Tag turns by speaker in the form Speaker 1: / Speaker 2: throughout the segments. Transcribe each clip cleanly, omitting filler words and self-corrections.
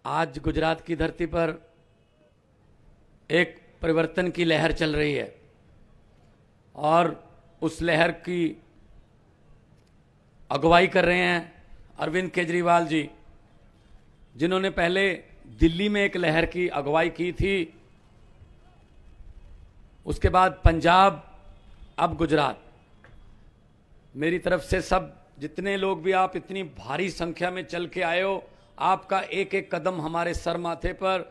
Speaker 1: आज गुजरात की धरती पर एक परिवर्तन की लहर चल रही है और उस लहर की अगुवाई कर रहे हैं अरविंद केजरीवाल जी, जिन्होंने पहले दिल्ली में एक लहर की अगुवाई की थी, उसके बाद पंजाब, अब गुजरात। मेरी तरफ से सब जितने लोग भी आप इतनी भारी संख्या में चल के आए हो, आपका एक एक कदम हमारे सर माथे पर,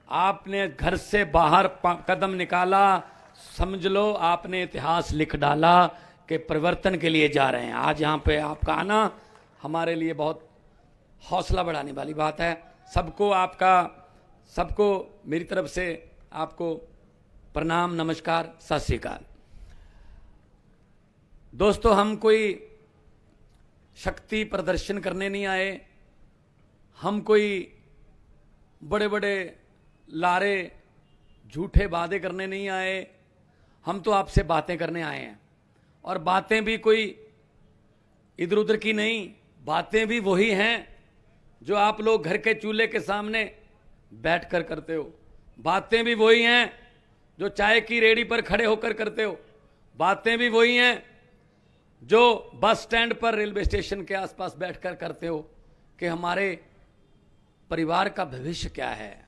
Speaker 1: आपने घर से बाहर कदम निकाला, समझ लो आपने इतिहास लिख डाला कि परिवर्तन के लिए जा रहे हैं। आज यहाँ पे आपका आना हमारे लिए बहुत हौसला बढ़ाने वाली बात है। सबको मेरी तरफ से आपको प्रणाम, नमस्कार, सत श्री अकाल। दोस्तों, हम कोई शक्ति प्रदर्शन करने नहीं आए, हम कोई बड़े बड़े लारे झूठे वादे करने नहीं आए, हम तो आपसे बातें करने आए हैं। और बातें भी कोई इधर उधर की नहीं, बातें भी वही हैं जो आप लोग घर के चूल्हे के सामने बैठकर करते हो। बातें भी वही हैं जो चाय की रेहड़ी पर खड़े होकर करते हो। बातें भी वही हैं जो बस स्टैंड पर, रेलवे स्टेशन के आसपास बैठकर करते हो कि हमारे परिवार का भविष्य क्या है,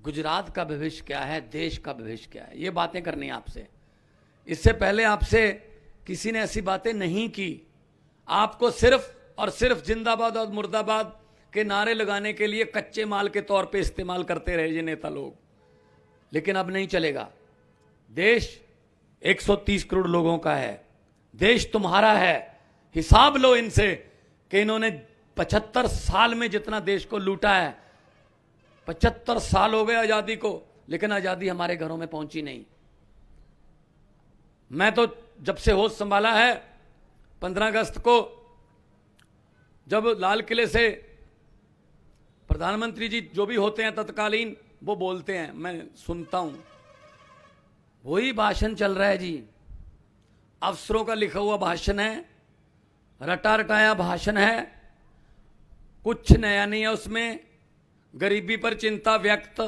Speaker 1: गुजरात का भविष्य क्या है, देश का भविष्य क्या है। ये बातें करनी है आपसे। इससे पहले आपसे किसी ने ऐसी बातें नहीं की। आपको सिर्फ और सिर्फ जिंदाबाद और मुर्दाबाद के नारे लगाने के लिए कच्चे माल के तौर पे इस्तेमाल करते रहे ये नेता लोग। लेकिन अब नहीं चलेगा। देश 130 करोड़ लोगों का है, देश तुम्हारा है। हिसाब लो इनसे कि इन्होंने 75 साल में जितना देश को लूटा है। 75 साल हो गए आजादी को, लेकिन आजादी हमारे घरों में पहुंची नहीं। मैं तो जब से होश संभाला है, 15 अगस्त को जब लाल किले से प्रधानमंत्री जी जो भी होते हैं तत्कालीन, वो बोलते हैं, मैं सुनता हूं, वही भाषण चल रहा है जी। अफसरों का लिखा हुआ भाषण है, रटा रटाया भाषण है, कुछ नया नहीं है उसमें। गरीबी पर चिंता व्यक्त,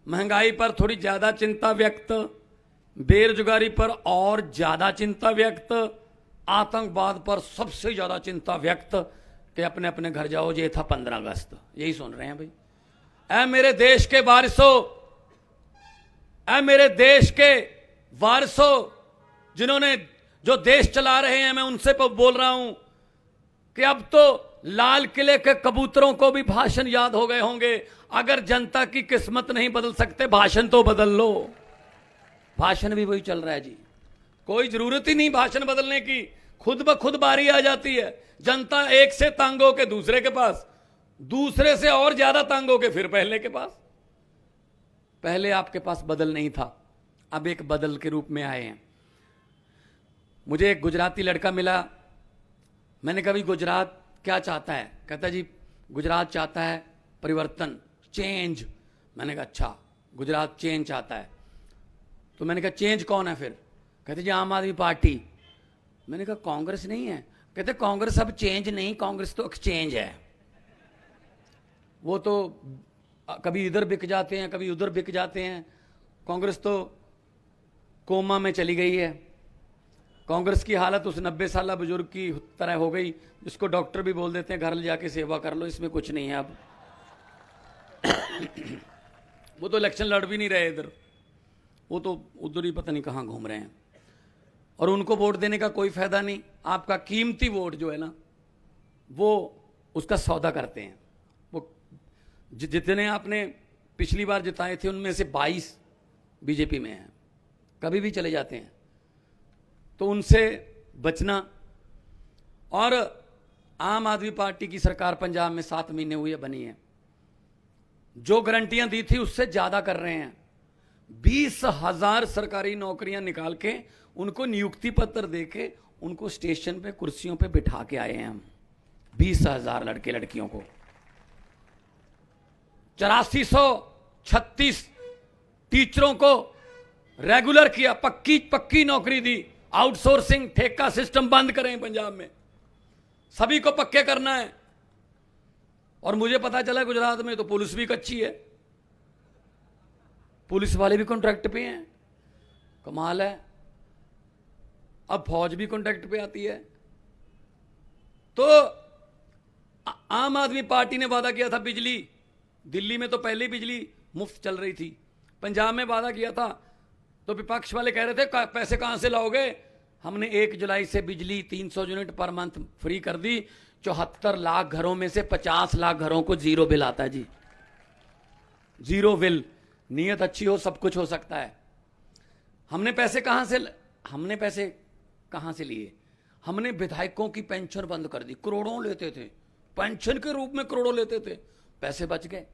Speaker 1: महंगाई पर थोड़ी ज्यादा चिंता व्यक्त, बेरोजगारी पर और ज्यादा चिंता व्यक्त, आतंकवाद पर सबसे ज्यादा चिंता व्यक्त कि अपने अपने घर जाओ। ये था 15 अगस्त, यही सुन रहे हैं भाई। ऐ मेरे देश के वारिसों, ऐ मेरे देश के वारिसों, जिन्होंने जो देश चला रहे हैं, मैं उनसे बोल रहा हूं कि अब तो लाल किले के कबूतरों को भी भाषण याद हो गए होंगे। अगर जनता की किस्मत नहीं बदल सकते, भाषण तो बदल लो। भाषण भी वही चल रहा है जी। कोई जरूरत ही नहीं भाषण बदलने की, खुद ब खुद बारी आ जाती है। जनता एक से तंग हो के दूसरे के पास, दूसरे से और ज्यादा तंग हो के फिर पहले के पास। पहले आपके पास बदल नहीं था, अब एक बदल के रूप में आए हैं। मुझे एक गुजराती लड़का मिला, मैंने कहा, गुजरात क्या चाहता है? कहता जी गुजरात चाहता है परिवर्तन, चेंज। मैंने कहा अच्छा, गुजरात चेंज चाहता है। तो मैंने कहा चेंज कौन है फिर? कहते जी आम आदमी पार्टी। मैंने कहा कांग्रेस नहीं है? कहते कांग्रेस अब चेंज नहीं, कांग्रेस तो एक्सचेंज है। वो तो कभी इधर बिक जाते हैं, कभी उधर बिक जाते हैं। कांग्रेस तो कोमा में चली गई है। कांग्रेस की हालत उस 90 साल बुजुर्ग की तरह हो गई, जिसको डॉक्टर भी बोल देते हैं घर ले जाके सेवा कर लो, इसमें कुछ नहीं है अब। वो तो इलेक्शन लड़ भी नहीं रहे इधर, वो तो उधर ही पता नहीं कहाँ घूम रहे हैं। और उनको वोट देने का कोई फायदा नहीं। आपका कीमती वोट जो है ना, वो उसका सौदा करते हैं। वो जितने आपने पिछली बार जिताए थे, उनमें से 22 बीजेपी में हैं, कभी भी चले जाते हैं। तो उनसे बचना। और आम आदमी पार्टी की सरकार पंजाब में 7 महीने हुए बनी है, जो गारंटियां दी थी उससे ज्यादा कर रहे हैं। 20,000 सरकारी नौकरियां निकाल के, उनको नियुक्ति पत्र देके, उनको स्टेशन पे कुर्सियों पे बिठा के आए हैं हम। 20,000 लड़के लड़कियों को 8436 टीचरों को रेगुलर किया, पक्की नौकरी दी। आउटसोर्सिंग, ठेका सिस्टम बंद करें पंजाब में, सभी को पक्के करना है। और मुझे पता चला गुजरात में तो पुलिस भी कच्ची है, पुलिस वाले भी कॉन्ट्रैक्ट पे हैं, कमाल है। अब फौज भी कॉन्ट्रैक्ट पे आती है। तो आम आदमी पार्टी ने वादा किया था बिजली, दिल्ली में तो पहले ही बिजली मुफ्त चल रही थी, पंजाब में वादा किया था, तो विपक्ष वाले कह रहे थे पैसे कहां से लाओगे। हमने 1 जुलाई से बिजली 300 यूनिट पर मंथ फ्री कर दी। 74 लाख घरों में से 50 लाख घरों को जीरो बिल आता है जी, जीरो बिल। नीयत अच्छी हो सब कुछ हो सकता है। हमने पैसे कहां से लिए? हमने विधायकों की पेंशन बंद कर दी, करोड़ों लेते थे, पेंशन के रूप में करोड़ों लेते थे, पैसे बच गए।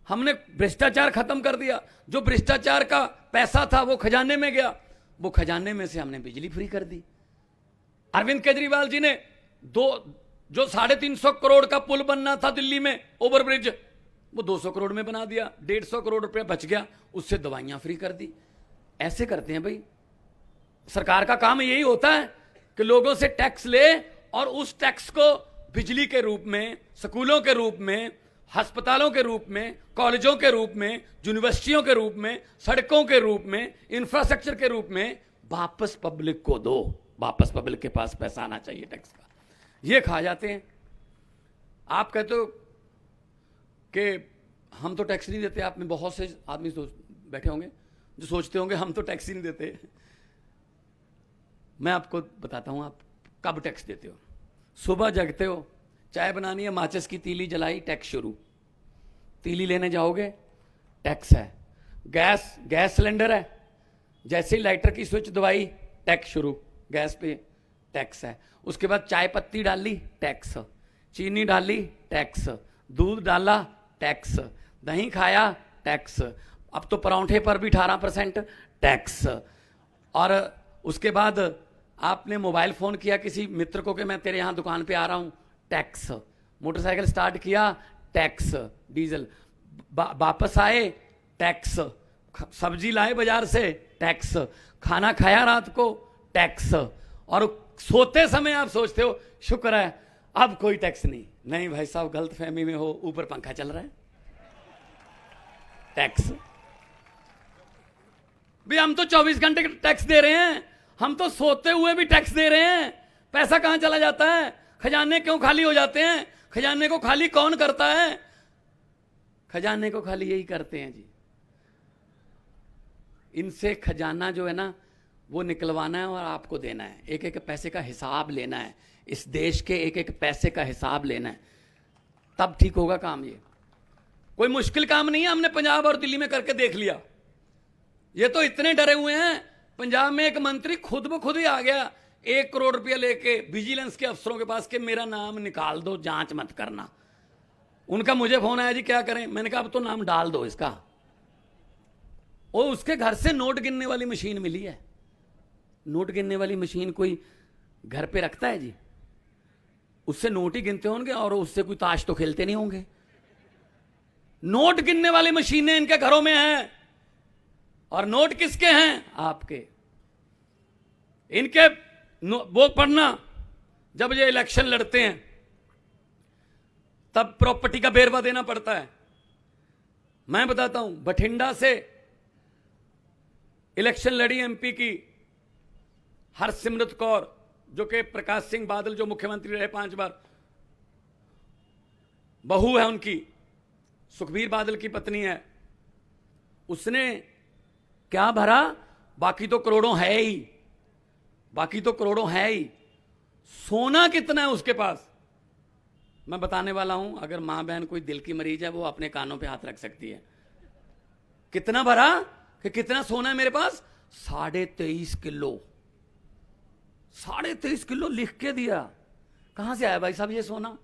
Speaker 1: हमने भ्रष्टाचार खत्म कर दिया, जो भ्रष्टाचार का पैसा था वो खजाने में गया, वो खजाने में से हमने बिजली फ्री कर दी। अरविंद केजरीवाल जी ने जो 350 करोड़ का पुल बनना था दिल्ली में, ओवरब्रिज, वो 200 करोड़ में बना दिया, 150 करोड़ रुपया बच गया, उससे दवाइयां फ्री कर दी। ऐसे करते हैं भाई, सरकार का काम यही होता है कि लोगों से टैक्स ले और उस टैक्स को बिजली के रूप में, स्कूलों के रूप में, अस्पतालों के रूप में, कॉलेजों के रूप में, यूनिवर्सिटियों के रूप में, सड़कों के रूप में, इंफ्रास्ट्रक्चर के रूप में वापस पब्लिक को दो। वापस पब्लिक के पास पैसा आना चाहिए टैक्स का, ये खा जाते हैं। आप कहते हो कि हम तो टैक्स नहीं देते, आप में बहुत से आदमी बैठे होंगे जो सोचते होंगे हम तो टैक्स ही नहीं देते। मैं आपको बताता हूं आप कब टैक्स देते हो। सुबह जगते हो, चाय बनानी है, माचिस की तीली जलाई, टैक्स शुरू। तीली लेने जाओगे, टैक्स है। गैस सिलेंडर है, जैसे ही लाइटर की स्विच दबाई, टैक्स शुरू, गैस पे टैक्स है। उसके बाद चाय पत्ती डाली, टैक्स, चीनी डाली, टैक्स, दूध डाला, टैक्स, दही खाया, टैक्स, अब तो परांठे पर भी 18% टैक्स। और उसके बाद आपने मोबाइल फोन किया किसी मित्र को कि मैं तेरे यहां दुकान पे आ रहा हूं, टैक्स। मोटरसाइकिल स्टार्ट किया, टैक्स, डीजल, वापस आए, टैक्स, सब्जी लाए बाजार से, टैक्स, खाना खाया रात को, टैक्स। और सोते समय आप सोचते हो शुक्र है अब कोई टैक्स नहीं भाई साहब, गलतफहमी में हो, ऊपर पंखा चल रहा है, टैक्स। भी हम तो 24 घंटे टैक्स दे रहे हैं, हम तो सोते हुए भी टैक्स दे रहे हैं। पैसा कहां चला जाता है? खजाने क्यों खाली हो जाते हैं? खजाने को खाली कौन करता है? खजाने को खाली यही करते हैं जी। इनसे खजाना जो है ना वो निकलवाना है और आपको देना है, एक एक पैसे का हिसाब लेना है, इस देश के एक एक पैसे का हिसाब लेना है, तब ठीक होगा काम। ये कोई मुश्किल काम नहीं है, हमने पंजाब और दिल्ली में करके देख लिया। ये तो इतने डरे हुए हैं, पंजाब में एक मंत्री खुद ब खुद ही आ गया 1 करोड़ रुपया लेके विजिलेंस के अफसरों के पास कि मेरा नाम निकाल दो, जांच मत करना। उनका मुझे फोन आया, जी क्या करें? मैंने कहा अब तो नाम डाल दो इसका। और उसके घर से नोट गिनने वाली मशीन मिली है। नोट गिनने वाली मशीन कोई घर पे रखता है जी? उससे नोट ही गिनते होंगे और उससे कोई ताश तो खेलते नहीं होंगे। नोट गिनने वाली मशीनें इनके घरों में हैं। और नोट किसके हैं? आपके। इनके वो पढ़ना, जब ये इलेक्शन लड़ते हैं तब प्रॉपर्टी का बेरवा देना पड़ता है। मैं बताता हूं, बठिंडा से इलेक्शन लड़ी एमपी की हरसिमरत कौर, जो कि प्रकाश सिंह बादल जो मुख्यमंत्री रहे 5 बार, बहू है उनकी, सुखबीर बादल की पत्नी है। उसने क्या भरा? बाकी तो करोड़ों है ही, बाकी तो करोड़ों है ही। सोना कितना है उसके पास मैं बताने वाला हूं। अगर मां बहन कोई दिल की मरीज है वो अपने कानों पे हाथ रख सकती है। कितना भरा कि कितना सोना है मेरे पास? 23.5 किलो। 23.5 किलो लिख के दिया। कहां से आया भाई साहब ये सोना?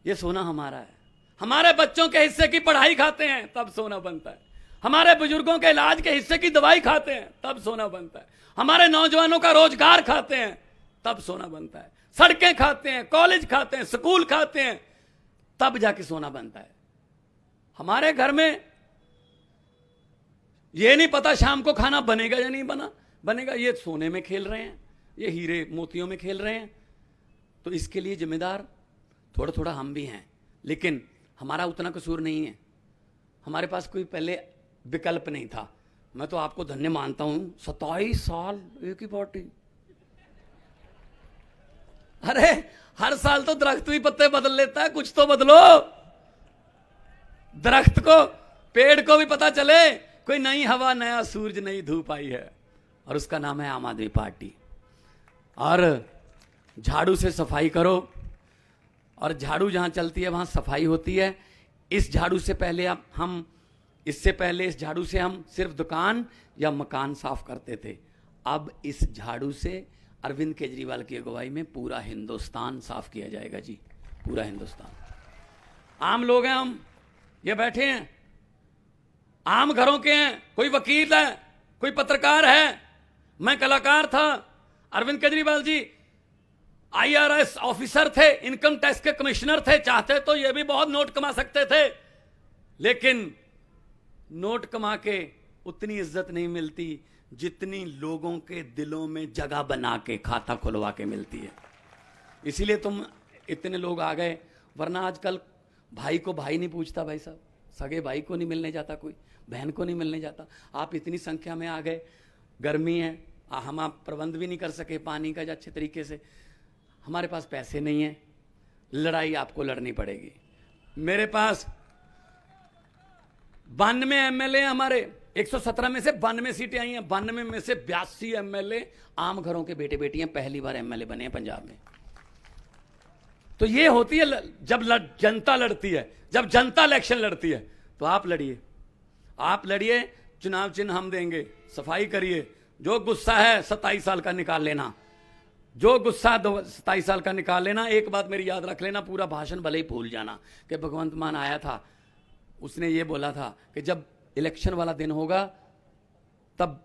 Speaker 1: ये सोना हमारा है। हमारे बच्चों के हिस्से की पढ़ाई खाते हैं तब सोना बनता है। हमारे बुजुर्गों के इलाज के हिस्से की दवाई खाते हैं तब सोना बनता है। हमारे नौजवानों का रोजगार खाते हैं तब सोना बनता है। सड़कें खाते हैं, कॉलेज खाते हैं, स्कूल खाते हैं, तब जाके सोना बनता है। हमारे घर में ये नहीं पता शाम को खाना बनेगा या नहीं बनेगा। ये सोने में खेल रहे हैं, ये हीरे मोतियों में खेल रहे हैं। तो इसके लिए जिम्मेदार थोड़ा थोड़ा हम भी हैं। लेकिन हमारा उतना कसूर नहीं है, हमारे पास कोई पहले विकल्प नहीं था। मैं तो आपको धन्य मानता हूं, 27 साल एक ही पार्टी। अरे हर साल तो दरख्त भी पत्ते बदल लेता है, कुछ तो बदलो। दरख्त को, पेड़ को भी पता चले कोई नई हवा, नया सूरज, नई धूप आई है, और उसका नाम है आम आदमी पार्टी। और झाड़ू से सफाई करो, और झाड़ू जहां चलती है वहां सफाई होती है। इस झाड़ू से पहले इससे पहले इस झाड़ू से हम सिर्फ दुकान या मकान साफ करते थे। अब इस झाड़ू से अरविंद केजरीवाल की अगुवाई में पूरा हिंदुस्तान साफ किया जाएगा जी, पूरा हिंदुस्तान। आम लोग हैं हम, ये बैठे हैं, आम घरों के हैं, कोई वकील है, कोई पत्रकार है, मैं कलाकार था। अरविंद केजरीवाल जी IRS ऑफिसर थे, इनकम टैक्स के कमिश्नर थे, चाहते तो ये भी बहुत नोट कमा सकते थे, लेकिन नोट कमा के उतनी इज्जत नहीं मिलती जितनी लोगों के दिलों में जगह बना के, खाता खुलवा के मिलती है। इसीलिए तुम इतने लोग आ गए, वरना आजकल भाई को भाई नहीं पूछता, भाई साहब, सगे भाई को नहीं मिलने जाता, कोई बहन को नहीं मिलने जाता। आप इतनी संख्या में आ गए, गर्मी है, हम आप प्रबंध भी नहीं कर सके पानी का अच्छे तरीके से, हमारे पास पैसे नहीं है, लड़ाई आपको लड़नी पड़ेगी। मेरे पास 92 MLA हमारे, 117 में से 92 सीटें आई हैं, 92 में से 82 MLA आम घरों के बेटे बेटियां पहली बार MLA बने हैं पंजाब में। तो ये होती है जब जनता लड़ती है, जब जनता इलेक्शन लड़ती है, तो आप लड़िए, आप लड़िए, चुनाव चिन्ह हम देंगे, सफाई करिए। जो गुस्सा है 27 साल का निकाल लेना, जो गुस्सा 27 साल का निकाल लेना। एक बात मेरी याद रख लेना, पूरा भाषण भले ही भूल जाना कि भगवंत मान आया था, उसने ये बोला था कि जब इलेक्शन वाला दिन होगा तब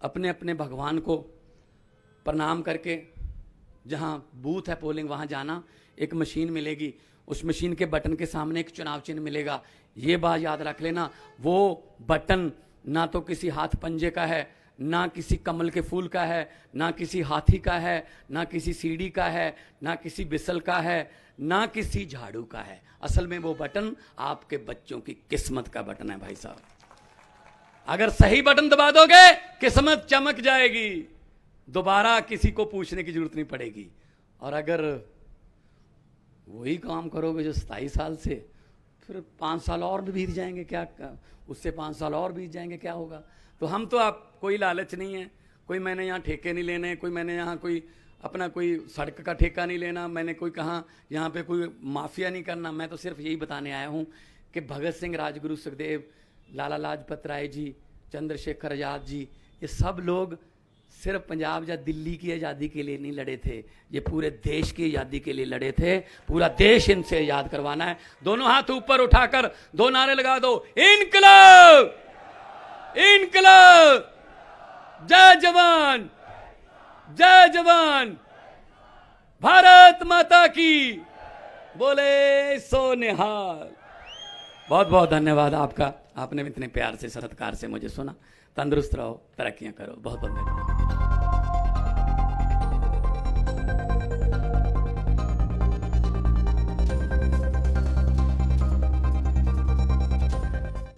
Speaker 1: अपने अपने भगवान को प्रणाम करके, जहां बूथ है पोलिंग वहां जाना, एक मशीन मिलेगी, उस मशीन के बटन के सामने एक चुनाव चिन्ह मिलेगा। ये बात याद रख लेना, वो बटन ना तो किसी हाथ पंजे का है, ना किसी कमल के फूल का है, ना किसी हाथी का है, ना किसी सीढ़ी का है, ना किसी बिसल का है, ना किसी झाड़ू का है। असल में वो बटन आपके बच्चों की किस्मत का बटन है भाई साहब। अगर सही बटन दबा दोगे, किस्मत चमक जाएगी, दोबारा किसी को पूछने की जरूरत नहीं पड़ेगी। और अगर वही काम करोगे जो 27 साल से, फिर 5 साल और भी बीत जाएंगे, क्या उससे 5 साल और बीत जाएंगे, क्या होगा। तो हम तो, आप कोई लालच नहीं है, कोई मैंने यहाँ ठेके नहीं लेने, कोई मैंने यहाँ कोई अपना कोई सड़क का ठेका नहीं लेना, मैंने कोई कहा यहाँ पे कोई माफिया नहीं करना। मैं तो सिर्फ यही बताने आया हूँ कि भगत सिंह, राजगुरु सुखदेव, लाला लाजपत राय जी, चंद्रशेखर आजाद जी, ये सब लोग सिर्फ पंजाब या दिल्ली की आज़ादी के लिए नहीं लड़े थे, ये पूरे देश की आज़ादी के लिए लड़े थे। पूरा देश इनसे आज़ाद करवाना है। दोनों हाथ ऊपर उठाकर 2 नारे लगा दो, इनकलाब, इनकलाब, जय जवान, जय जवान, भारत माता की, बोले सो निहाल। बहुत बहुत धन्यवाद आपका, आपने इतने प्यार से, सत्कार से मुझे सुना। तंदुरुस्त रहो, तरक्कियां करो। बहुत बहुत धन्यवाद।